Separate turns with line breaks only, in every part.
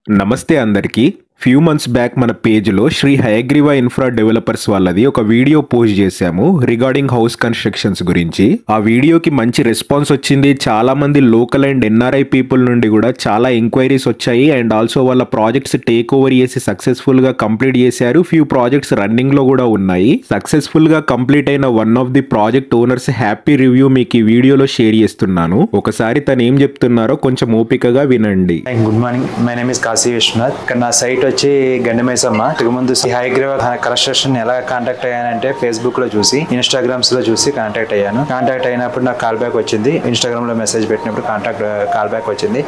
నమస్తే అందరికీ. Few months back మన పేజ్లో శ్రీ హయగ్రీవ ఇన్ఫ్రా డెవలపర్స్ వాళ్ళది ఒక వీడియో పోస్ట్ చేశాము రిగార్డింగ్ హౌస్ కన్స్ట్రక్షన్స్ గురించి. ఆ వీడియోకి మంచి రెస్పాన్స్ వచ్చింది. చాలా మంది లోకల్ అండ్ ఎన్ఆర్ఐ పీపుల్ నుండి కూడా చాలా ఎంక్వైరీస్ వచ్చాయి. అండ్ ఆల్సో వాళ్ళ ప్రాజెక్ట్స్ టేక్ ఓవర్ చేసి సక్సెస్ఫుల్ గా కంప్లీట్ చేశారు. ఫ్యూ ప్రాజెక్ట్స్ రన్నింగ్ లో కూడా ఉన్నాయి. సక్సెస్ఫుల్ గా కంప్లీట్ అయిన one of the project owners happy review మీకు ఈ వీడియోలో షేర్ చేస్తున్నాను. ఒకసారి తను ఏం చెప్తున్నారో కొంచెం ఓపికగా వినండి.
Good morning, my name is Kashi Vishwanath. ఇక్కడ నా సైట్ వచ్చి గండమైసమ్మ. ముందు హయగ్రీవ కన్స్ట్రక్షన్ ఎలా కాంటాక్ట్ అయ్యానంటే ఫేస్బుక్ లో చూసి, ఇన్స్టాగ్రామ్స్ లో చూసి కాంటాక్ట్ అయ్యాను. కాంటాక్ట్ అయినప్పుడు నాకు కాల్ బ్యాక్ వచ్చింది. ఇన్స్టాగ్రామ్ లో మెసేజ్ పెట్టినప్పుడు కాల్ బ్యాక్ వచ్చింది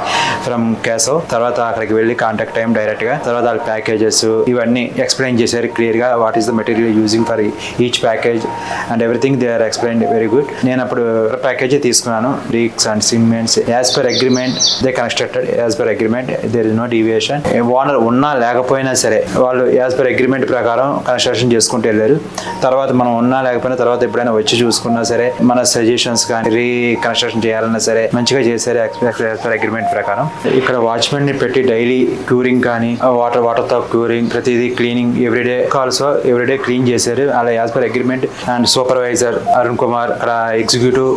ఫ్రమ్ కేశవ్. తర్వాత అక్కడికి వెళ్ళి కాంటాక్ట్ అయ్యాం డైరెక్ట్ గా. తర్వాత వాళ్ళ ప్యాకేజెస్ ఇవన్నీ ఎక్స్ప్లెయిన్ చేశారు క్లియర్ గా. What is the material using for each package and everything they are explain very good. నేను అప్పుడు ప్యాకేజ్ తీసుకున్నాను. Bricks and cements as per agreement they constructed. As per agreement there is no deviation. Owner ఉన్నా లేకపోయినా సరే వాళ్ళు as per agreement ప్రకారం construction చేసుకుంటూ వెళ్ళారు. తర్వాత మనం ఉన్నా లేకపోయినా తర్వాత ఎప్పుడైనా వచ్చి చూసుకున్నా సరే మన సజెషన్స్ కానీ రీ కన్స్ట్రక్షన్ చేయాలన్నా సరే మంచిగా చేశారు యాజ్ పర్ అగ్రిమెంట్ ప్రకారం. ఇక్కడ వాచ్మెన్ ని పెట్టి డైలీ క్యూరింగ్ కానీ వాటర్ తో క్యూరింగ్, ప్రతిదీ cleaning every day also every day clean చేశారు. అలా as per agreement. And supervisor Arun Kumar, అక్కడ executive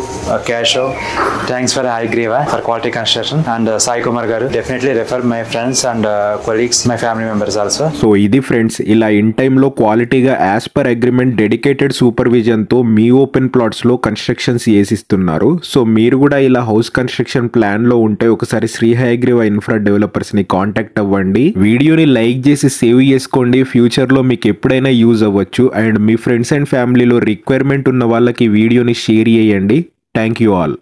Keshav. Thanks for Hayagriva for quality construction. And Sai Kumar గారు, definitely refer my friends and colleagues, my family members also.
So ఇది friends, ఇలా in టైంలో క్వాలిటీగా as per agreement dedicated supervision తో మీ ఓపెన్ ప్లాట్స్ లో constructions చేసిస్తున్నారు. సో మీరు కూడా ఇలా హౌస్ కన్స్ట్రక్షన్ ప్లాన్ లో ఉంటే ఒకసారి శ్రీ హయగ్రీవ ఇన్ఫ్రా డెవలపర్స్ ని కాంటాక్ట్ అవ్వండి. వీడియోని లైక్ చేసి సేవ్ చేసుకోండి. ఫ్యూచర్ లో మీకు ఎప్పుడైనా యూజ్ అవ్వచ్చు. అండ్ మీ ఫ్రెండ్స్ అండ్ ఫ్యామిలీలో రిక్వైర్మెంట్ ఉన్న వాళ్ళకి వీడియోని షేర్ చేయండి. Thank you all.